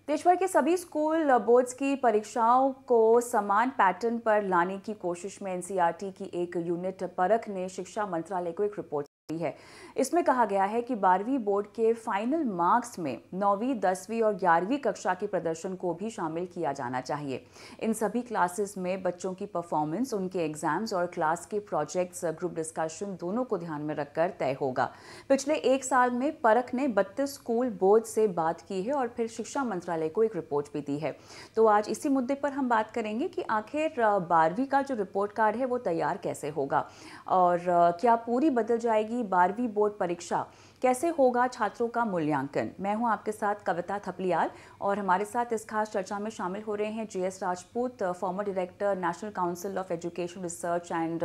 देश भर के सभी स्कूल बोर्ड्स की परीक्षाओं को समान पैटर्न पर लाने की कोशिश में एनसीईआरटी की एक यूनिट परख ने शिक्षा मंत्रालय को एक रिपोर्ट दी है। इसमें कहा गया है कि 12वीं बोर्ड के फाइनल मार्क्स में 9वीं, 10वीं और 11वीं कक्षा के प्रदर्शन को भी शामिल किया जाना चाहिए। इन सभी क्लासेस में बच्चों की परफॉर्मेंस, उनके एग्जाम्स और क्लास के प्रोजेक्ट्स, ग्रुप डिस्कशन दोनों को ध्यान में रखकर तय होगा। पिछले एक साल में परख ने 32 स्कूल बोर्ड से बात की है और फिर शिक्षा मंत्रालय को एक रिपोर्ट भी दी है। तो आज इसी मुद्दे पर हम बात करेंगे कि आखिर 12वीं का जो रिपोर्ट कार्ड है वो तैयार कैसे होगा और क्या पूरी बदल जाएगी 12वीं बोर्ड परीक्षा, कैसे होगा छात्रों का मूल्यांकन। मैं हूं आपके साथ कविता थपलियाल और हमारे साथ इस खास चर्चा में शामिल हो रहे हैं GS Rajput, former director national council of education research and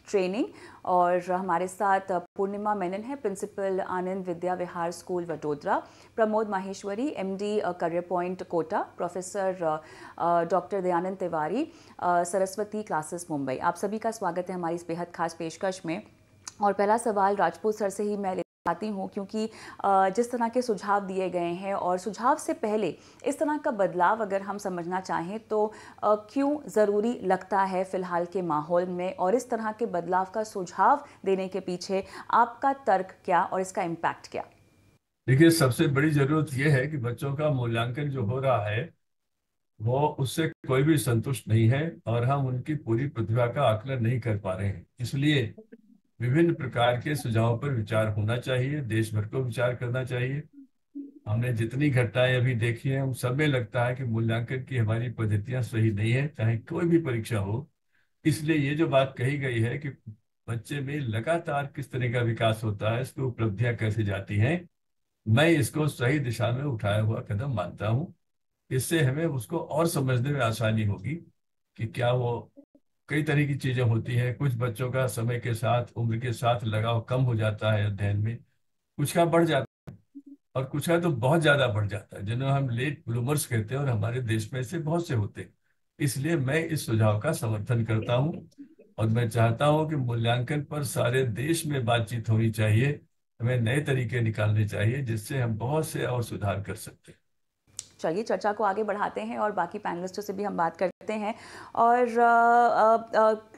training, और हमारे साथ पूर्णिमा मेनन है, principal Anand Vidya Vihar school Vadodara, Pramod Maheshwari, MD career point Kota, professor doctor Dayanand Tiwari, Saraswati classes Mumbai. आप सभी का स्वागत है हमारी इस बेहद खास पेशकश में। और पहला सवाल राजपूत सर से ही मैं चाहती हूँ, क्योंकि जिस तरह के सुझाव दिए गए हैं और सुझाव से पहले इस तरह का बदलाव अगर हम समझना चाहें तो क्यों ज़रूरी लगता है फ़िलहाल के माहौल में, और इस तरह के बदलाव का सुझाव देने के पीछे आपका तर्क क्या और इसका इम्पैक्ट क्या? देखिए, सबसे बड़ी जरूरत यह है कि बच्चों का मूल्यांकन जो हो रहा है वो उससे कोई भी संतुष्ट नहीं है और हम उनकी पूरी प्रतिभा का आकलन नहीं कर पा रहे हैं। इसलिए विभिन्न प्रकार के सुझावों पर विचार होना चाहिए, देश भर को विचार करना चाहिए। हमने जितनी घटनाएं अभी देखी हैं उन सब में लगता है कि मूल्यांकन की हमारी पद्धतियां सही नहीं है, चाहे कोई भी परीक्षा हो। इसलिए ये जो बात कही गई है कि बच्चे में लगातार किस तरह का विकास होता है, इसकी उपलब्धियां कैसे जाती हैं, मैं इसको सही दिशा में उठाया हुआ कदम मानता हूँ। इससे हमें उसको और समझने में आसानी होगी कि क्या वो कई तरह की चीजें होती हैं। कुछ बच्चों का समय के साथ, उम्र के साथ लगाव कम हो जाता है अध्ययन में, कुछ का बढ़ जाता है और कुछ का तो बहुत ज्यादा बढ़ जाता है, जिन्हें हम लेट ब्लूमर्स कहते हैं, और हमारे देश में से बहुत से होते हैं। इसलिए मैं इस सुझाव का समर्थन करता हूँ और मैं चाहता हूँ कि मूल्यांकन पर सारे देश में बातचीत होनी चाहिए। हमें नए तरीके निकालने चाहिए जिससे हम बहुत से और सुधार कर सकते हैं। चलिए चर्चा को आगे बढ़ाते हैं और बाकी पैनलिस्टों से भी हम बात करते हैं। और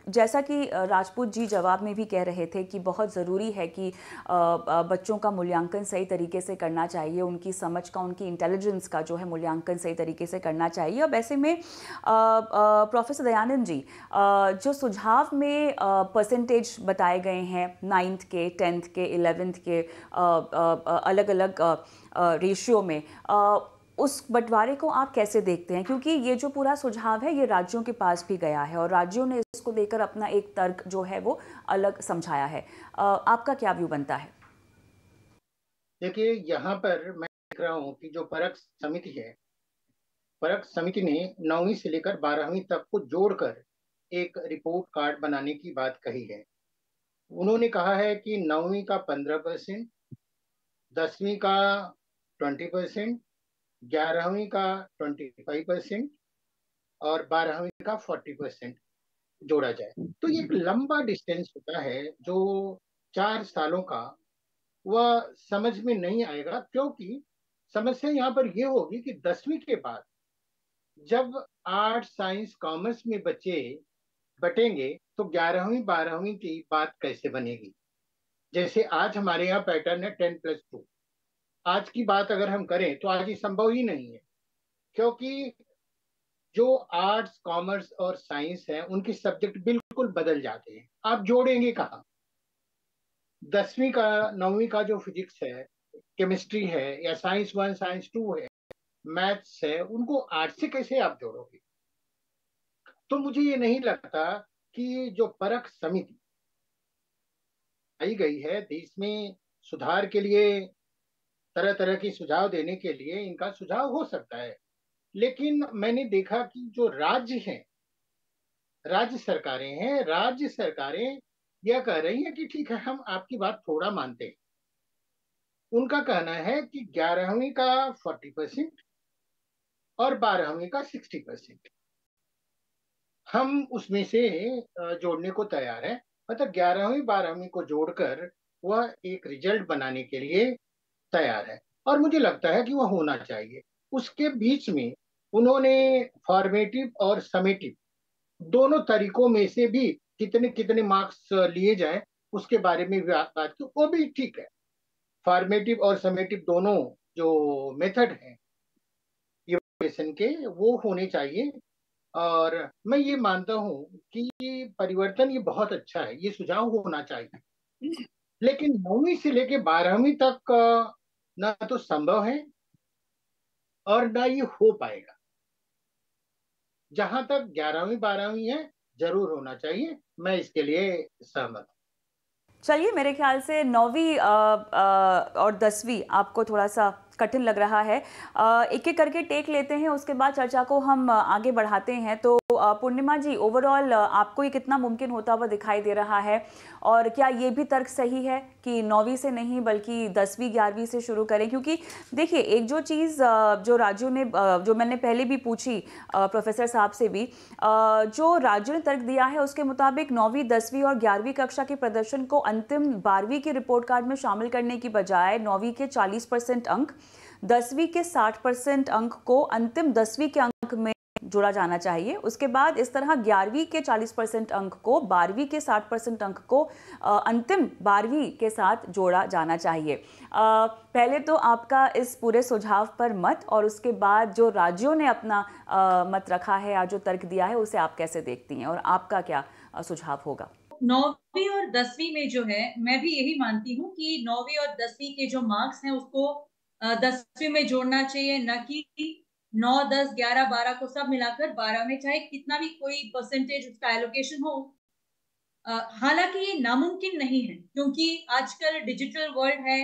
जैसा कि राजपूत जी जवाब में भी कह रहे थे कि बहुत ज़रूरी है कि बच्चों का मूल्यांकन सही तरीके से करना चाहिए, उनकी समझ का, उनकी इंटेलिजेंस का जो है मूल्यांकन सही तरीके से करना चाहिए। अब ऐसे में प्रोफेसर दयानंद जी, जो सुझाव में परसेंटेज बताए गए हैं 9th के, 10th के, 11th के अलग अलग रेशियो में, उस बंटवारे को आप कैसे देखते हैं? क्योंकि ये जो पूरा सुझाव है ये राज्यों के पास भी गया है और राज्यों ने इसको लेकर अपना एक तर्क जो है वो अलग समझाया है। आपका क्या व्यू बनता है? देखिए, यहाँ पर मैं देख रहा हूँ कि जो परख समिति है, परख समिति ने 9वीं से लेकर 12वीं तक को जोड़कर एक रिपोर्ट कार्ड बनाने की बात कही है। उन्होंने कहा है कि 9वीं का 15%, 10वीं का 20%, 11वीं का 25% और 12वीं का 40% जोड़ा जाए। तो ये एक लंबा डिस्टेंस होता है जो 4 सालों का, वह समझ में नहीं आएगा, क्योंकि समस्या यहाँ पर यह होगी कि 10वीं के बाद जब आर्ट, साइंस, कॉमर्स में बच्चे बटेंगे तो 11वीं 12वीं की बात कैसे बनेगी। जैसे आज हमारे यहाँ पैटर्न है 10+2। आज की बात अगर हम करें तो आज ये संभव ही नहीं है, क्योंकि जो आर्ट्स, कॉमर्स और साइंस है उनके सब्जेक्ट बिल्कुल बदल जाते हैं। आप जोड़ेंगे कहाँ? 10वीं का, 9वीं का जो फिजिक्स है, केमिस्ट्री है, या साइंस 1, साइंस 2 है, मैथ्स है, उनको आर्ट से कैसे आप जोड़ोगे? तो मुझे ये नहीं लगता कि जो परख समिति आई गई है देश में सुधार के लिए, तरह तरह की सुझाव देने के लिए, इनका सुझाव हो सकता है। लेकिन मैंने देखा कि जो राज्य हैं, राज्य सरकारें हैं, राज्य सरकारें यह कह रही हैं कि ठीक है, हम आपकी बात थोड़ा मानते हैं। उनका कहना है कि 11वीं का 40% और 12वीं का 60% हम उसमें से जोड़ने को तैयार हैं। मतलब 11वीं 12वीं को जोड़कर वह एक रिजल्ट बनाने के लिए तैयार है, और मुझे लगता है कि वह होना चाहिए। उसके बीच में उन्होंने फॉर्मेटिव और समेटिव दोनों तरीकों में से भी कितने कितने मार्क्स लिए जाए उसके बारे में भी बात की, वो भी ठीक है। फॉर्मेटिव और समेटिव दोनों जो मेथड हैं इवैल्यूएशन के वो होने चाहिए। और मैं ये मानता हूँ कि ये परिवर्तन ये बहुत अच्छा है, ये सुझाव होना चाहिए। लेकिन 9वीं से लेके 12वीं तक ना तो संभव है और ना ये हो पाएगा। जहां तक 11वीं 12वीं है जरूर होना चाहिए, मैं इसके लिए सहमत हूँ। चलिए, मेरे ख्याल से 9वीं और 10वीं आपको थोड़ा सा कठिन लग रहा है। एक एक करके टेक लेते हैं, उसके बाद चर्चा को हम आगे बढ़ाते हैं। तो पूर्णिमा जी, ओवरऑल आपको ये कितना मुमकिन होता हुआ दिखाई दे रहा है, और क्या ये भी तर्क सही है कि 9वीं से नहीं बल्कि 10वीं 11वीं से शुरू करें? क्योंकि देखिए, एक जो चीज़ जो राजू ने जो मैंने पहले भी पूछी प्रोफेसर साहब से भी, जो राजू ने तर्क दिया है उसके मुताबिक 9वीं 10वीं और 11वीं कक्षा के प्रदर्शन को अंतिम 12वीं के रिपोर्ट कार्ड में शामिल करने की बजाय 9वीं के 40% अंक, 10वीं के 60% अंक को अंतिम 10वीं के अंक में जोड़ा जाना चाहिए। उसके बाद इस तरह 11वीं के 40% अंक को 12वीं के 60% अंक को अंतिम 12वीं के साथ जोड़ा जाना चाहिए। पहले तो आपका इस पूरे सुझाव पर मत, और उसके बाद जो राज्यों ने अपना मत रखा है या जो तर्क दिया है उसे आप कैसे देखती हैं, और आपका क्या सुझाव होगा? 9वीं और 10वीं में जो है, मैं भी यही मानती हूँ कि 9वीं और 10वीं के जो मार्क्स हैं उसको 10वीं में जोड़ना चाहिए, न कि 9, 10, 11, 12 को सब मिलाकर 12 में, चाहे कितना भी कोई परसेंटेज उसका एलोकेशन हो। हालांकि ये नामुमकिन नहीं है, क्योंकि आजकल डिजिटल वर्ल्ड है,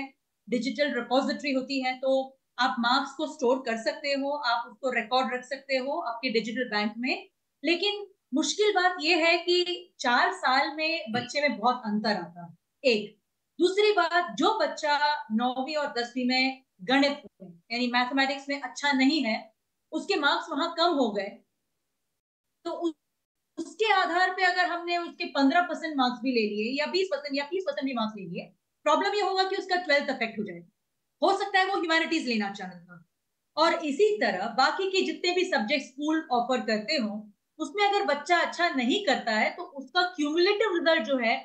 डिजिटल रिपोजिटरी होती है, तो आप मार्क्स को स्टोर कर सकते हो, आप उसको रिकॉर्ड रख सकते हो आपके डिजिटल बैंक में। लेकिन मुश्किल बात यह है कि 4 साल में बच्चे में बहुत अंतर आता है। एक दूसरी बात, जो बच्चा 9वीं और 10वीं में गणित यानी मैथमेटिक्स में अच्छा नहीं है, उसके मार्क्स वहां कम हो गए, तो उसके आधार पे अगर हमने उसके 15% मार्क्स भी ले लिए या 20% या 30% भी मार्क्स ले लिए, प्रॉब्लम ये होगा कि उसका 12th अफेक्ट हो जाएगा। हो सकता है वो ह्यूमैनिटीज लेना चाहता था, और इसी तरह बाकी के जितने भी सब्जेक्ट स्कूल ऑफर करते हो उसमें अगर बच्चा अच्छा नहीं करता है तो उसका क्यूमुलेटिव रिजल्ट जो है,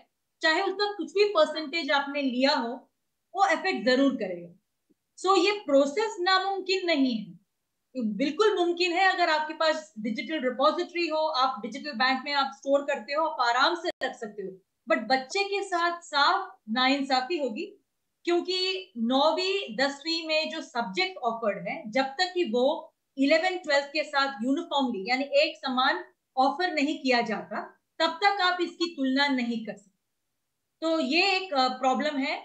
चाहे उसका कुछ भी परसेंटेज आपने लिया हो, वो इफेक्ट जरूर करेगा। सो ये प्रोसेस नामुमकिन नहीं है, बिल्कुल मुमकिन है। अगर आपके पास डिजिटल रिपोजिटरी हो, आप डिजिटल बैंक में आप स्टोर करते हो, आप आराम से रख सकते हो। बट बच्चे के साथ साफ नाइंसाफी होगी, क्योंकि 9वीं 10वीं में जो सब्जेक्ट ऑफर्ड है, जब तक कि वो 11 12 के साथ यूनिफॉर्मली यानी एक समान ऑफर नहीं किया जाता, तब तक आप इसकी तुलना नहीं कर सकते। तो ये एक प्रॉब्लम है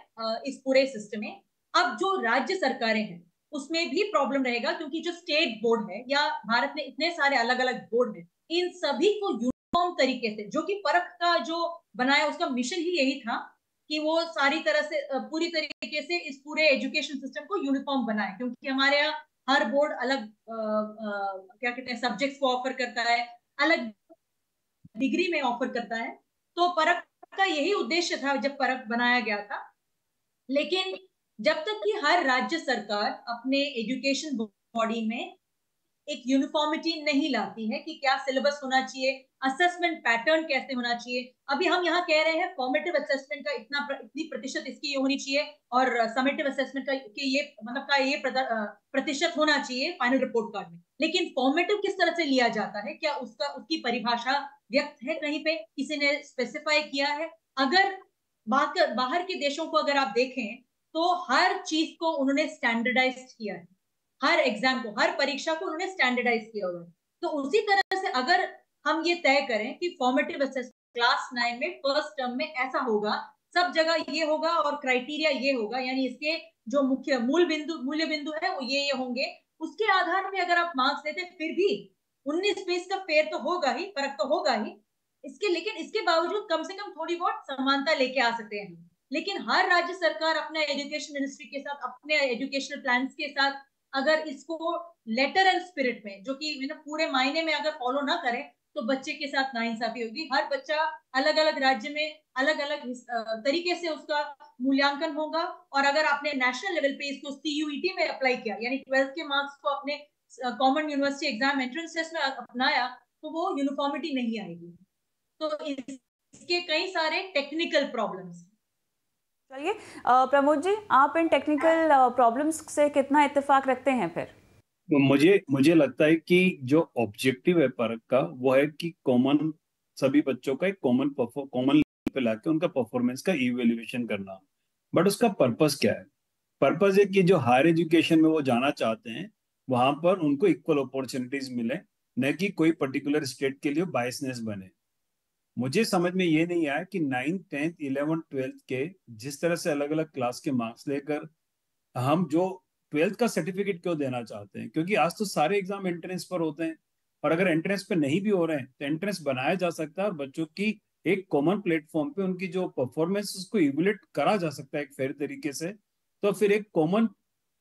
इस पूरे सिस्टम में। अब जो राज्य सरकारें हैं उसमें भी प्रॉब्लम रहेगा, क्योंकि जो स्टेट बोर्ड है या भारत में इतने सारे अलग अलग बोर्ड हैं, इन सभी को यूनिफॉर्म तरीके से, जो कि परख का जो बनाया उसका मिशन ही यही था कि वो सारी तरह से पूरी तरीके से इस पूरे एजुकेशन सिस्टम को यूनिफॉर्म बनाए, क्योंकि हमारे यहाँ हर बोर्ड अलग क्या कहते हैं सब्जेक्ट्स को ऑफर करता है, अलग डिग्री में ऑफर करता है। तो परख का यही उद्देश्य था जब परख बनाया गया था। लेकिन जब तक कि हर राज्य सरकार अपने एजुकेशन बॉडी में एक यूनिफॉर्मिटी नहीं लाती है कि क्या सिलेबस होना चाहिए, असेसमेंट पैटर्न कैसे होना चाहिए। अभी हम यहाँ कह रहे हैं फॉर्मेटिव असेसमेंट का इतनी प्रतिशत इसकी ये होनी चाहिए, और समेटिव असेसमेंट का कि ये मतलब का ये प्रतिशत होना चाहिए फाइनल रिपोर्ट कार्ड में। लेकिन फॉर्मेटिव किस तरह से लिया जाता है, क्या उसकी परिभाषा व्यक्त है कहीं पे, किसी ने स्पेसिफाई किया है? अगर बाहर के देशों को अगर आप देखें तो हर चीज को उन्होंने स्टैंडर्डाइज किया है, हर एग्जाम को, हर परीक्षा को उन्होंने स्टैंडर्डाइज किया हुआ है। तो उसी तरह से अगर हम ये तय करें कि फॉर्मेटिव असेसमेंट क्लास 9 में फर्स्ट टर्म में ऐसा होगा, सब जगह ये होगा और क्राइटेरिया ये होगा, यानी इसके जो मुख्य मूल्य बिंदु है वो ये होंगे, उसके आधार में अगर आप मार्क्स देते, फिर भी 19-20 का फेयर तो होगा ही, फर्क तो होगा ही इसके। लेकिन इसके बावजूद कम से कम थोड़ी बहुत समानता लेके आ सकते हैं। लेकिन हर राज्य सरकार अपने एजुकेशन मिनिस्ट्री के साथ, अपने एजुकेशनल प्लान्स के साथ अगर इसको लेटर एंड स्पिरिट में, जो कि पूरे मायने में अगर फॉलो ना करें, तो बच्चे के साथ नाइंसाफी होगी। हर बच्चा अलग अलग राज्य में अलग अलग तरीके से उसका मूल्यांकन होगा। और अगर आपने नेशनल लेवल पे इसको CUET में अप्लाई किया, यानी 12th के मार्क्स को अपने common university exam entrance test में अपनाया, तो वो यूनिफॉर्मिटी नहीं आएगी। तो इसके कई सारे टेक्निकल प्रॉब्लम्स। चलिए प्रमोद जी, आप इन टेक्निकल प्रॉब्लम्स से कितना इत्तेफाक रखते हैं फिर? मुझे लगता है कि जो ऑब्जेक्टिव है परख का वो है कि कॉमन सभी बच्चों का एक कॉमन लेवल पे लाके उनका परफॉर्मेंस का इवेल्युएशन करना। बट उसका पर्पस क्या है? पर्पस है कि जो हायर एजुकेशन में वो जाना चाहते हैं वहां पर उनको इक्वल अपॉर्चुनिटीज मिले, न कि कोई पर्टिकुलर स्टेट के लिए बायसनेस बने। मुझे समझ में ये नहीं आया कि 9th 10th 11th 12th के जिस तरह से अलग अलग क्लास के मार्क्स लेकर हम जो 12th का सर्टिफिकेट क्यों देना चाहते हैं, क्योंकि आज तो सारे एग्जाम एंट्रेंस पर होते हैं। और अगर एंट्रेंस पे नहीं भी हो रहे हैं तो एंट्रेंस बनाया जा सकता है और बच्चों की एक कॉमन प्लेटफॉर्म पे उनकी जो परफॉर्मेंस उसको इवैल्यूएट करा जा सकता है एक फेयर तरीके से। तो फिर एक कॉमन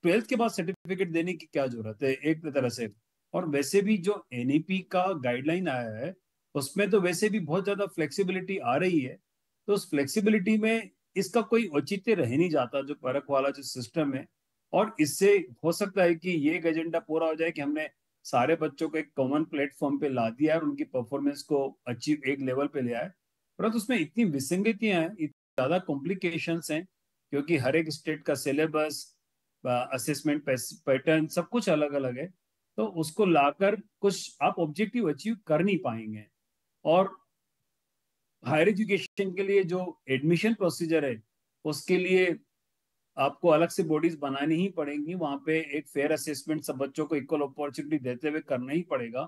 12th के बाद सर्टिफिकेट देने की क्या जरूरत है एक तरह से। और वैसे भी जो NEP का गाइडलाइन आया है उसमें तो वैसे भी बहुत ज्यादा फ्लेक्सिबिलिटी आ रही है। तो उस फ्लेक्सिबिलिटी में इसका कोई औचित्य रह नहीं जाता जो परख वाला जो सिस्टम है। और इससे हो सकता है कि ये एक एजेंडा पूरा हो जाए कि हमने सारे बच्चों को एक कॉमन प्लेटफॉर्म पे ला दिया और उनकी परफॉर्मेंस को अचीव एक लेवल पे ले आए। परंतु उसमें इतनी विसंगतियां हैं, इतनी ज्यादा कॉम्प्लिकेशंस हैं, क्योंकि हर एक स्टेट का सिलेबस, असेसमेंट पैटर्न सब कुछ अलग अलग है। तो उसको लाकर कुछ आप ऑब्जेक्टिव अचीव कर नहीं पाएंगे। और हायर एजुकेशन के लिए जो एडमिशन प्रोसीजर है उसके लिए आपको अलग से बॉडीज बनानी ही पड़ेंगी। वहां पे एक फेयर असेसमेंट सब बच्चों को इक्वल अपॉर्चुनिटी देते हुए करना ही पड़ेगा।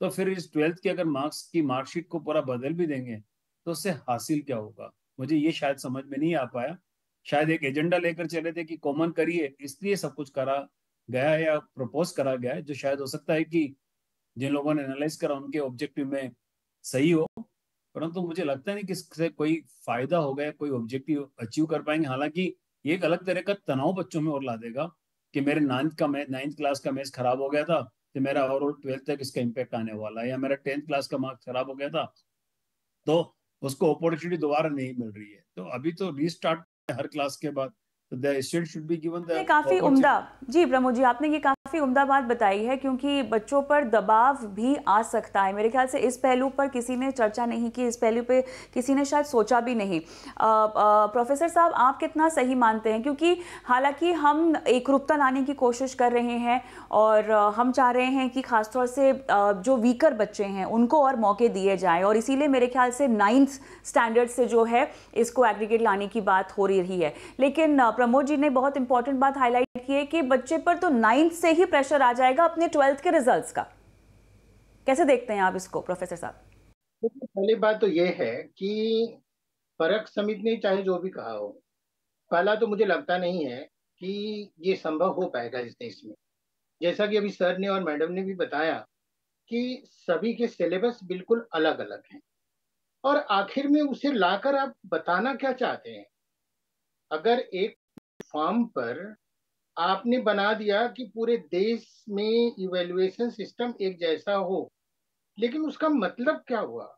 तो फिर इस 12th के अगर मार्क्स की मार्कशीट को पूरा बदल भी देंगे तो उससे हासिल क्या होगा, मुझे ये शायद समझ में नहीं आ पाया। शायद एक एजेंडा लेकर चले थे कि कॉमन करिए, इसलिए सब कुछ करा गया है या प्रपोज करा गया है, जो शायद हो सकता है कि जिन लोगों ने एनालाइज करा उनके ऑब्जेक्टिव में सही हो। परंतु मुझे लगता नहीं कि इससे कोई फायदा होगा या कोई ऑब्जेक्टिव अचीव कर पाएंगे। हालांकि ये एक अलग तरह का तनाव बच्चों में और ला देगा कि मेरे 9th क्लास का मैथ्स खराब हो गया था तो मेरा ओवरऑल 12th तक इसका इम्पैक्ट आने वाला है, या मेरा 10th क्लास का मार्क्स खराब हो गया था तो उसको अपॉर्चुनिटी दोबारा नहीं मिल रही है। तो अभी तो रीस्टार्ट हर क्लास के बाद, तो the student should be given the काफी उम्दा, जी प्रमोद जी आपने ये काफी उम्दा बात बताई है, क्योंकि बच्चों पर दबाव भी आ सकता है। मेरे ख्याल से इस पहलू पर किसी ने चर्चा नहीं की, इस पहलू पे किसी ने शायद सोचा भी नहीं। प्रोफेसर साहब, आप कितना सही मानते हैं? क्योंकि हालांकि हम एकरूपता लाने की कोशिश कर रहे हैं और हम चाह रहे हैं कि खासतौर से जो वीकर बच्चे हैं उनको और मौके दिए जाएं, और इसीलिए मेरे ख्याल से 9th स्टैंडर्ड से जो है इसको एग्रीगेट लाने की बात हो रही है। लेकिन प्रमोद जी ने बहुत इंपॉर्टेंट बात हाईलाइट की है कि बच्चे पर तो 9th से ही प्रेशर आ जाएगा अपने 12th के रिजल्ट्स का। कैसे देखते हैं आप इसको प्रोफेसर साहब? पहली बात तो ये है कि परख समिति ने चाहे जो भी कहा हो, पहला तो मुझे लगता नहीं है कि ये संभव हो पाएगा इस देश में। जैसा कि अभी सर ने और मैडम ने भी बताया कि सभी के सिलेबस बिल्कुल अलग अलग हैं, और आखिर में उसे लाकर आप बताना क्या चाहते हैं? अगर एक फॉर्म पर आपने बना दिया कि पूरे देश में इवैल्यूएशन सिस्टम एक जैसा हो, लेकिन उसका मतलब क्या हुआ?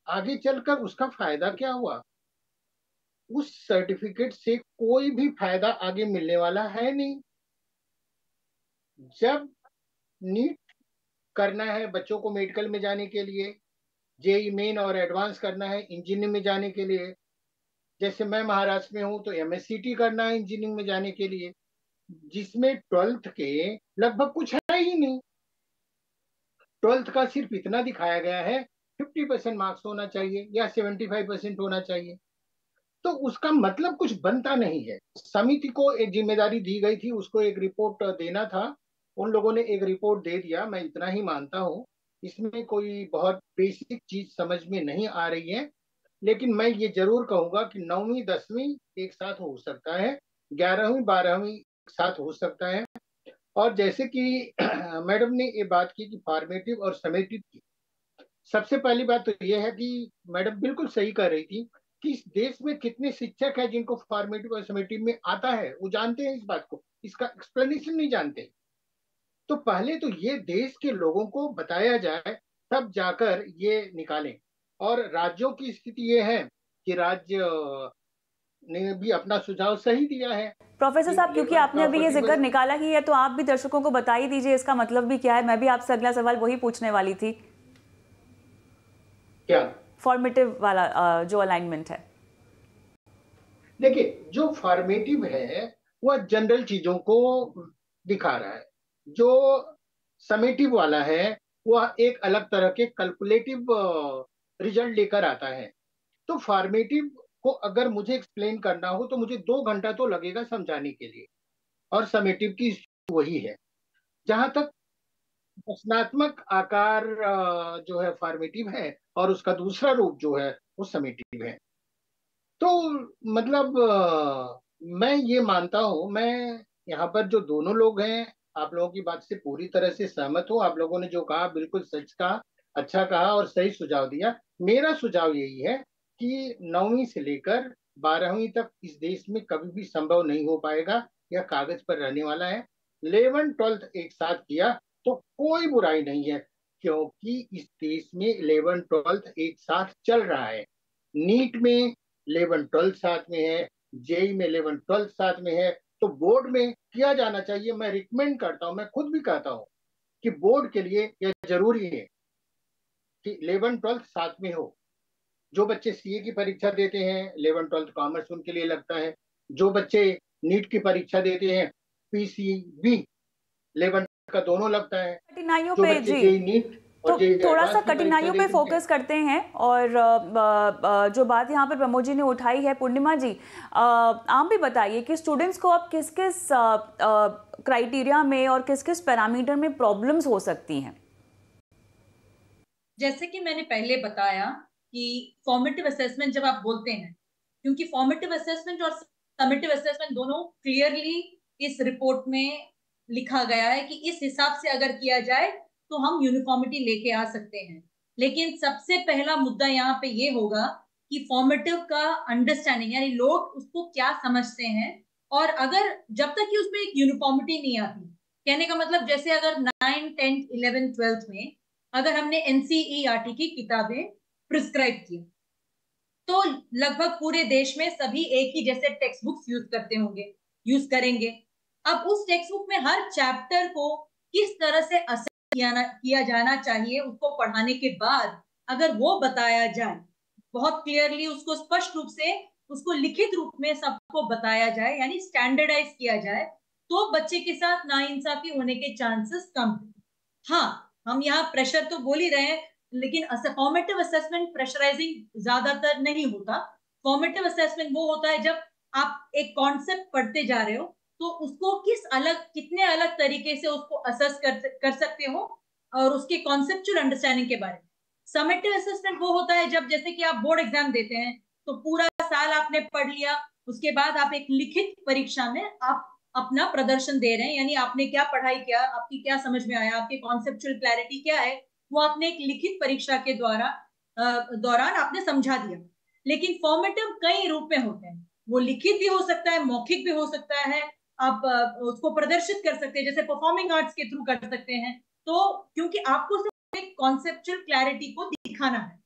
आगे चलकर उसका फायदा क्या हुआ? उस सर्टिफिकेट से कोई भी फायदा आगे मिलने वाला है नहीं। जब नीट करना है बच्चों को मेडिकल में जाने के लिए, जेई मेन और एडवांस करना है इंजीनियरिंग में जाने के लिए, जैसे मैं महाराष्ट्र में हूं तो MSCT करना है इंजीनियरिंग में जाने के लिए, जिसमें 12th के लगभग कुछ है ही नहीं। 12th का सिर्फ इतना दिखाया गया है 50% मार्क्स होना चाहिए या 75% होना चाहिए, तो उसका मतलब कुछ बनता नहीं है। समिति को एक जिम्मेदारी दी गई थी, उसको एक रिपोर्ट देना था, उन लोगों ने एक रिपोर्ट दे दिया, मैं इतना ही मानता हूँ। इसमें कोई बहुत बेसिक चीज समझ में नहीं आ रही है, लेकिन मैं ये जरूर कहूंगा कि 9वीं 10वीं एक साथ हो सकता है, 11वीं 12वीं एक साथ हो सकता है। और जैसे कि मैडम ने ये बात की कि फॉर्मेटिव और समेटिव की, सबसे पहली बात तो ये है कि मैडम बिल्कुल सही कह रही थी कि इस देश में कितने शिक्षक हैं जिनको फॉर्मेटिव और समेटिव में आता है, वो जानते हैं इस बात को, इसका एक्सप्लेनेशन नहीं जानते। तो पहले तो ये देश के लोगों को बताया जाए तब जाकर ये निकालें। और राज्यों की स्थिति ये है कि राज्य ने भी अपना सुझाव सही दिया है। प्रोफेसर साहब, क्योंकि आपने अभी ये जिक्र निकाला ही है तो आप भी दर्शकों को बता ही दीजिए इसका मतलब भी क्या है। मैं भी आपसे अगला सवाल वही पूछने वाली थी। क्या फॉर्मेटिव वाला जो अलाइनमेंट है? देखिए, जो फॉर्मेटिव है वह जनरल चीजों को दिखा रहा है, जो समेटिव वाला है वह एक अलग तरह के कैलकुलेटिव रिजल्ट लेकर आता है। तो फॉर्मेटिव को अगर मुझे एक्सप्लेन करना हो तो मुझे 2 घंटा तो लगेगा समझाने के लिए, और समेटिव की वही है। जहां तक प्रश्नात्मक आकार जो है फॉर्मेटिव है, और उसका दूसरा रूप जो है वो समेटिव है। तो मतलब मैं ये मानता हूं, मैं यहाँ पर जो दोनों लोग हैं, आप लोगों की बात से पूरी तरह से सहमत हूं। आप लोगों ने जो कहा बिल्कुल सच कहा, अच्छा कहा और सही सुझाव दिया। मेरा सुझाव यही है कि 9वीं से लेकर 12वीं तक इस देश में कभी भी संभव नहीं हो पाएगा, यह कागज पर रहने वाला है। 11 12th एक साथ किया तो कोई बुराई नहीं है, क्योंकि इस देश में 11 12th एक साथ चल रहा है। नीट में 11 12th साथ में है, जेई में 11 12th साथ में है, तो बोर्ड में किया जाना चाहिए। मैं रिकमेंड करता हूं, मैं खुद भी कहता हूं कि बोर्ड के लिए यह जरूरी है कि 11 12th साथ में हो। जो बच्चे सीए की परीक्षा देते हैं 11 12th कॉमर्स उनके लिए लगता है। जो बच्चे नीट की परीक्षा देते हैं पीसीबी 11 का दोनों लगता है। कठिनाइयों जो पे बच्चे जी, जेई नीट तो और जेई थोड़ा सा एडवांस की कठिनाइयों पे फोकस करते हैं। और जो बात यहाँ पर प्रमोद जी ने उठाई है, पूर्णिमा जी आप भी बताइए कि स्टूडेंट्स को अब किस किस क्राइटेरिया में और किस किस पैरामीटर में प्रॉब्लम्स हो सकती हैं? जैसे कि मैंने पहले बताया कि फॉर्मेटिव असेसमेंट जब आप बोलते हैं, क्योंकि फॉर्मेटिव असेसमेंट और समेटिव असेसमेंट दोनों क्लियरली इस रिपोर्ट में लिखा गया है कि इस हिसाब से अगर किया जाए तो हम यूनिफॉर्मिटी लेके आ सकते हैं। लेकिन सबसे पहला मुद्दा यहाँ पे ये होगा कि फॉर्मेटिव का अंडरस्टैंडिंग, यानी लोग उसको क्या समझते हैं। और अगर जब तक कि उसमें एक यूनिफॉर्मिटी नहीं आती, कहने का मतलब जैसे अगर 9, 10, 11, 12 में अगर हमने एनसीईआरटी की किताबें प्रिस्क्राइब की तो लगभग पूरे देश में सभी एक ही जैसे टेक्स्ट बुक्स यूज करते होंगे, यूज करेंगे। अब उस टेक्स्ट बुक में हर चैप्टर को किस तरह से असेस किया जाना चाहिए, उसको पढ़ाने के बाद अगर वो बताया जाए बहुत क्लियरली, उसको स्पष्ट रूप से उसको लिखित रूप में सबको बताया जाए, यानी स्टैंडर्डाइज किया जाए, तो बच्चे के साथ नाइंसाफी होने के चांसेस कम है। हाँ, हम यहाँ प्रेशर तो बोल ही रहे हैं, लेकिन फॉर्मेटिव असेसमेंट प्रेशराइजिंग ज्यादातर नहीं होता। फॉर्मेटिव असेसमेंट वो होता है जब आप एक कॉन्सेप्ट पढ़ते जा रहे हो तो उसको कितने अलग तरीके से उसको असेस कर सकते हो और उसके कॉन्सेप्चुअल अंडरस्टैंडिंग के बारे में। समेटिव असेसमेंट वो होता है जब जैसे कि आप बोर्ड एग्जाम देते हैं तो पूरा साल आपने पढ़ लिया, उसके बाद आप एक लिखित परीक्षा में आप अपना प्रदर्शन दे रहे हैं, यानी आपने क्या पढ़ाई किया, आपकी क्या समझ में आया, आपकी कॉन्सेप्चुअल क्लैरिटी क्या है, वो आपने एक लिखित परीक्षा के दौरान आपने समझा दिया। लेकिन फॉर्मेटिव कई रूप में होते हैं, वो लिखित भी हो सकता है, मौखिक भी हो सकता है, आप उसको प्रदर्शित कर सकते हैं, जैसे परफॉर्मिंग आर्ट्स के थ्रू कर सकते हैं। तो क्योंकि आपको सिर्फ एक कॉन्सेप्चुअल क्लैरिटी को दिखाना है,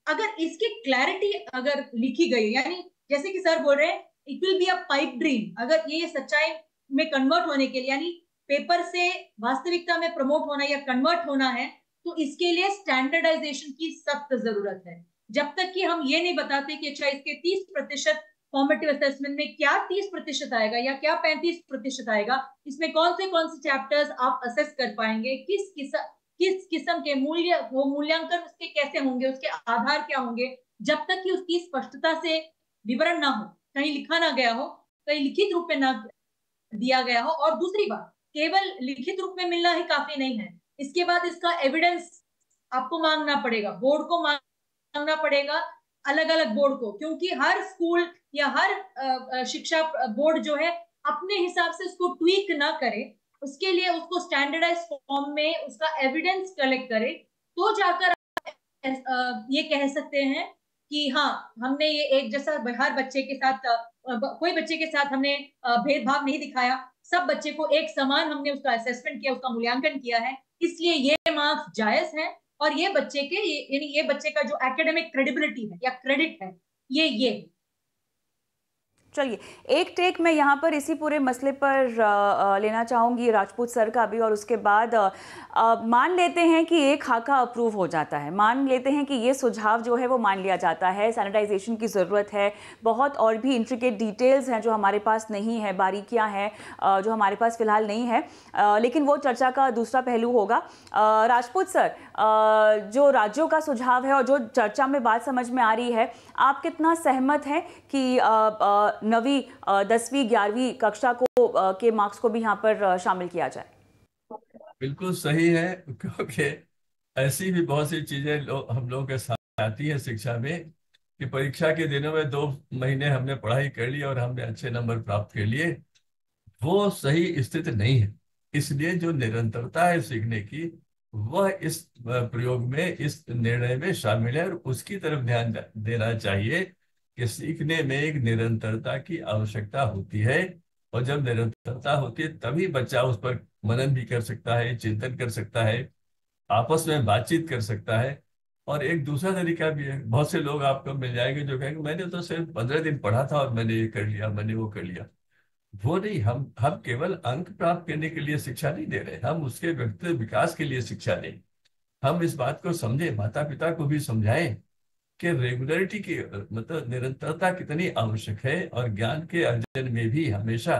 अगर इसकी क्लैरिटी अगर लिखी गई, यानी जैसे कि सर बोल रहे हैं it will be a pipe dream, अगर ये सच्चाई में कन्वर्ट होने के लिए, यानी पेपर से वास्तविकता में प्रमोट होना या कन्वर्ट होना है, तो इसके लिए स्टैंडर्डाइजेशन की सख्त जरूरत है। जब तक कि हम ये नहीं बताते कि अच्छा इसके 30% फॉर्मेटिव असेसमेंट में क्या 30% आएगा या क्या 35% आएगा, इसमें कौन से चैप्टर्स आप असेस कर पाएंगे, किस किस्म के मूल्यांकन उसके कैसे होंगे, उसके आधार क्या होंगे, जब तक कि उसकी स्पष्टता से विवरण ना हो, कहीं लिखा ना गया हो, कहीं लिखित रूप में ना दिया गया हो। और दूसरी बात, केवल लिखित रूप में मिलना ही काफी नहीं है, इसके बाद इसका एविडेंस आपको मांगना पड़ेगा, बोर्ड को मांगना पड़ेगा, अलग अलग बोर्ड को, क्योंकि हर स्कूल या हर शिक्षा बोर्ड जो है अपने हिसाब से उसको ट्वीक ना करे, उसके लिए उसको स्टैंडर्डाइज फॉर्म में उसका एविडेंस कलेक्ट करे, तो जाकर ये कह सकते हैं कि हाँ हमने ये एक जैसा हर बच्चे के साथ कोई बच्चे के साथ हमने भेदभाव नहीं दिखाया, सब बच्चे को एक समान हमने उसका असेसमेंट किया, उसका मूल्यांकन किया है, इसलिए ये मार्क्स जायज है और ये बच्चे के यानी ये बच्चे का जो एकेडमिक क्रेडिबिलिटी है या क्रेडिट है ये चलिए, एक टेक मैं यहाँ पर इसी पूरे मसले पर लेना चाहूँगी राजपूत सर का भी, और उसके बाद मान लेते हैं कि एक खाका अप्रूव हो जाता है, मान लेते हैं कि ये सुझाव जो है वो मान लिया जाता है, सैनिटाइजेशन की ज़रूरत है, बहुत और भी इंट्रिकेट डिटेल्स हैं जो हमारे पास नहीं है, बारीकियाँ हैं जो हमारे पास फ़िलहाल नहीं है, लेकिन वो चर्चा का दूसरा पहलू होगा। राजपूत सर, जो राज्यों का सुझाव है और जो चर्चा में बात समझ में आ रही है, आप कितना सहमत हैं कि नवी 10वीं 11वीं कक्षा को के मार्क्स को भी यहाँ पर शामिल किया जाए? बिल्कुल सही है, क्योंकि ऐसी भी बहुत सी चीजें हम लोगों के साथ आती है शिक्षा में कि परीक्षा के दिनों में 2 महीने हमने पढ़ाई कर ली और हमने अच्छे नंबर प्राप्त कर लिए, वो सही स्थिति नहीं है। इसलिए जो निरंतरता है सीखने की, वह इस प्रयोग में, इस निर्णय में शामिल है और उसकी तरफ ध्यान देना चाहिए कि सीखने में एक निरंतरता की आवश्यकता होती है, और जब निरंतरता होती है तभी बच्चा उस पर मनन भी कर सकता है, चिंतन कर सकता है, आपस में बातचीत कर सकता है। और एक दूसरा तरीका भी है, बहुत से लोग आपको मिल जाएंगे जो कहेंगे मैंने तो सिर्फ 15 दिन पढ़ा था और मैंने ये कर लिया, मैंने वो कर लिया। वो नहीं, हम केवल अंक प्राप्त करने के लिए शिक्षा नहीं दे रहे, हम उसके व्यक्तित्व विकास के लिए शिक्षा दें। हम इस बात को समझे, माता पिता को भी समझाएं कि रेगुलरिटी की मतलब निरंतरता कितनी आवश्यक है, और ज्ञान के अर्जन में भी हमेशा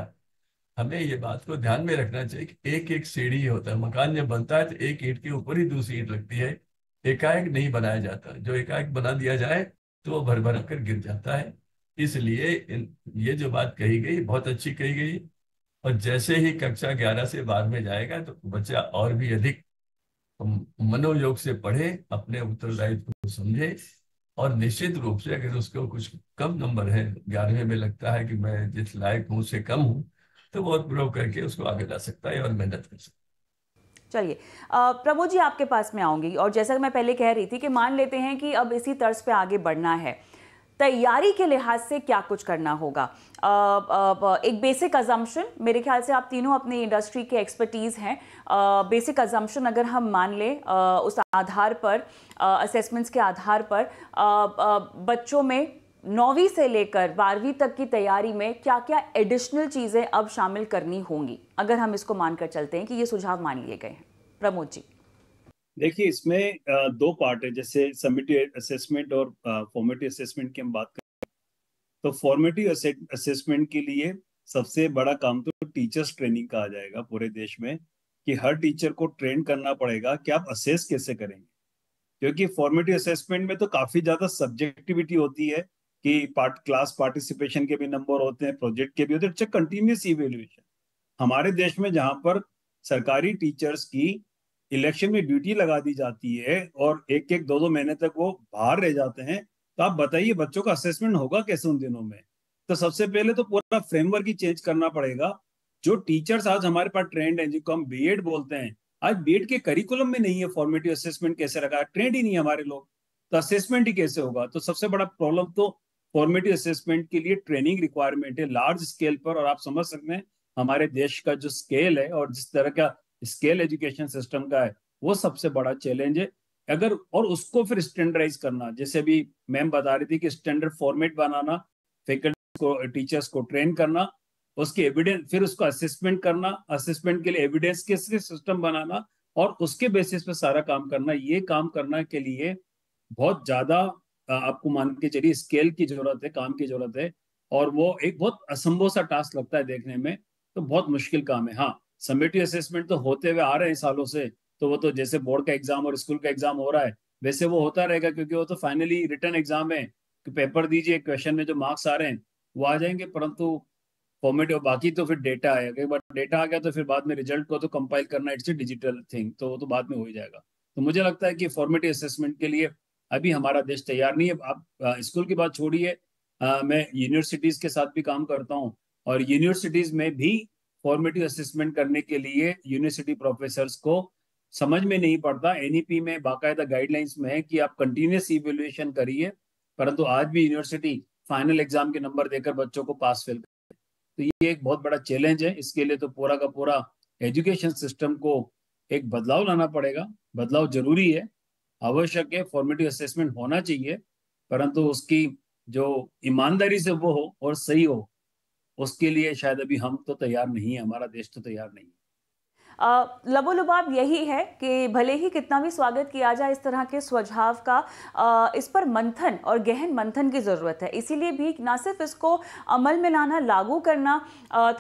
हमें ये बात को ध्यान में रखना चाहिए कि एक एक सीढ़ी होता है, मकान जब बनता है तो एक ईंट के ऊपर ही दूसरी ईंट लगती है, एकाएक नहीं बनाया जाता, जो एकाएक बना दिया जाए तो वो भर भर कर गिर जाता है। इसलिए ये जो बात कही गई बहुत अच्छी कही गई, और जैसे ही कक्षा 11 से 12 में जाएगा तो बच्चा और भी अधिक मनोयोग से पढ़े, अपने उत्तरदायित्व को समझे, और निश्चित रूप से अगर उसको कुछ कम नंबर है, 11वें में लगता है कि मैं जिस लायक हूँ उससे कम हूँ, तो वो प्रयोग करके उसको आगे ला सकता है और मेहनत कर सकता है। चलिए, प्रमोद जी आपके पास में आऊंगी, और जैसा कि मैं पहले कह रही थी कि मान लेते हैं कि अब इसी तर्ज पे आगे बढ़ना है, तैयारी के लिहाज से क्या कुछ करना होगा? एक बेसिक अजम्पशन, मेरे ख्याल से आप तीनों अपनी इंडस्ट्री के एक्सपर्टीज़ हैं, बेसिक अजम्पशन अगर हम मान लें उस आधार पर, असेसमेंट्स के आधार पर, बच्चों में 9वीं से लेकर 12वीं तक की तैयारी में क्या क्या एडिशनल चीज़ें अब शामिल करनी होंगी, अगर हम इसको मानकर चलते हैं कि ये सुझाव मान लिए गए हैं? प्रमोद जी। देखिए, इसमें दो पार्ट है, जैसे समेटिव असेसमेंट और फॉर्मेटिव असेसमेंट की हम बात करें तो फॉर्मेटिव असेसमेंट के लिए सबसे बड़ा काम तो टीचर्स ट्रेनिंग का आ जाएगा पूरे देश में, कि हर टीचर को ट्रेन करना पड़ेगा कि आप असेस कैसे करेंगे। क्योंकि फॉर्मेटिव असेसमेंट में तो काफी ज्यादा सब्जेक्टिविटी होती है कि क्लास पार्टिसिपेशन के भी नंबर होते हैं, प्रोजेक्ट के भी होते हैं, अच्छा कंटिन्यूस इवेल्युएशन। हमारे देश में जहां पर सरकारी टीचर्स की इलेक्शन में ड्यूटी लगा दी जाती है और एक एक दो दो महीने तक वो बाहर रह जाते हैं, तो आप बताइए बच्चों का असेसमेंट होगा कैसे उन दिनों में? तो सबसे पहले तो पूरा फ्रेमवर्क ही चेंज करना पड़ेगा। जो टीचर्स आज हमारे पास ट्रेंड है, जिनको हम बीएड बोलते हैं, आज बीएड के करिकुलम में नहीं है फॉर्मेटिव असेसमेंट कैसे रखा है, ट्रेंड ही नहीं है हमारे लोग, तो असेसमेंट ही कैसे होगा? तो सबसे बड़ा प्रॉब्लम तो फॉर्मेटिव असेसमेंट के लिए ट्रेनिंग रिक्वायरमेंट है लार्ज स्केल पर। और आप समझ सकते हैं हमारे देश का जो स्केल है और जिस तरह का स्केल एजुकेशन सिस्टम का है, वो सबसे बड़ा चैलेंज है। अगर और उसको फिर स्टैंडर्डाइज करना, जैसे भी मैम बता रही थी कि स्टैंडर्ड फॉर्मेट बनाना, फैकल्टी को टीचर्स को ट्रेन करना, उसके एविडेंस, फिर उसको असेसमेंट करना, असेसमेंट के लिए एविडेंस के सिस्टम बनाना, और उसके बेसिस पे सारा काम करना। ये काम करने के लिए बहुत ज्यादा आपको मान के चलिए स्केल की जरूरत है, काम की जरूरत है, और वो एक बहुत असंभव सा टास्क लगता है देखने में, तो बहुत मुश्किल काम है। हाँ, समेटिव असेसमेंट तो होते हुए आ रहे हैं सालों से, तो वो तो जैसे बोर्ड का एग्जाम और स्कूल का एग्जाम हो रहा है वैसे वो होता रहेगा, क्योंकि वो तो फाइनली रिटर्न एग्जाम है कि पेपर दीजिए, क्वेश्चन में जो मार्क्स आ रहे हैं वो आ जाएंगे। परंतु फॉर्मेटिव बाकी तो फिर डेटा है, एक बार डेटा आ गया तो फिर बाद में रिजल्ट को तो कंपाइल करना इट्स ए डिजिटल थिंग, तो वो तो बाद में हो ही जाएगा। तो मुझे लगता है कि फॉर्मेटिव असेसमेंट के लिए अभी हमारा देश तैयार नहीं है। आप स्कूल की बात छोड़िए, मैं यूनिवर्सिटीज के साथ भी काम करता हूँ, और यूनिवर्सिटीज में भी फॉर्मेटिव असेसमेंट करने के लिए यूनिवर्सिटी प्रोफेसर्स को समझ में नहीं पड़ता। एनईपी में बाकायदा गाइडलाइंस में है कि आप कंटिन्यूस इवेल्युएशन करिए, परंतु आज भी यूनिवर्सिटी फाइनल एग्जाम के नंबर देकर बच्चों को पास फेल, तो ये एक बहुत बड़ा चैलेंज है। इसके लिए तो पूरा का पूरा एजुकेशन सिस्टम को एक बदलाव लाना पड़ेगा। बदलाव जरूरी है, आवश्यक है, फॉर्मेटिव असेसमेंट होना चाहिए, परंतु उसकी जो ईमानदारी से वो हो और सही हो, उसके लिए शायद अभी हम तो तैयार नहीं है, हमारा देश तो तैयार नहीं है। लबोलुबाब यही है कि भले ही कितना भी स्वागत किया जाए इस तरह के सुझाव का, इस पर मंथन और गहन मंथन की ज़रूरत है। इसीलिए भी ना सिर्फ इसको अमल में लाना, लागू करना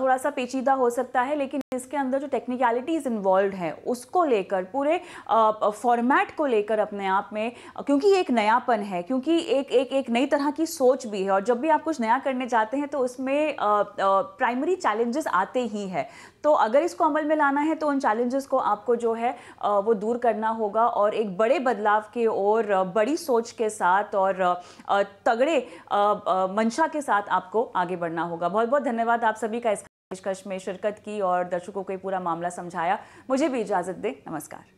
थोड़ा सा पेचीदा हो सकता है, लेकिन इसके अंदर जो टेक्निकलिटीज़ इन्वॉल्व हैं उसको लेकर, पूरे फॉर्मेट को लेकर अपने आप में, क्योंकि एक नयापन है, क्योंकि एक नई तरह की सोच भी है, और जब भी आप कुछ नया करने जाते हैं तो उसमें प्राइमरी चैलेंजेस आते ही है। तो अगर इसको अमल में लाना है तो उन चैलेंजेस को आपको जो है वो दूर करना होगा, और एक बड़े बदलाव के और बड़ी सोच के साथ और तगड़े मंशा के साथ आपको आगे बढ़ना होगा। बहुत बहुत धन्यवाद आप सभी का इस पेशकश में शिरकत की और दर्शकों को ये पूरा मामला समझाया। मुझे भी इजाज़त दें, नमस्कार।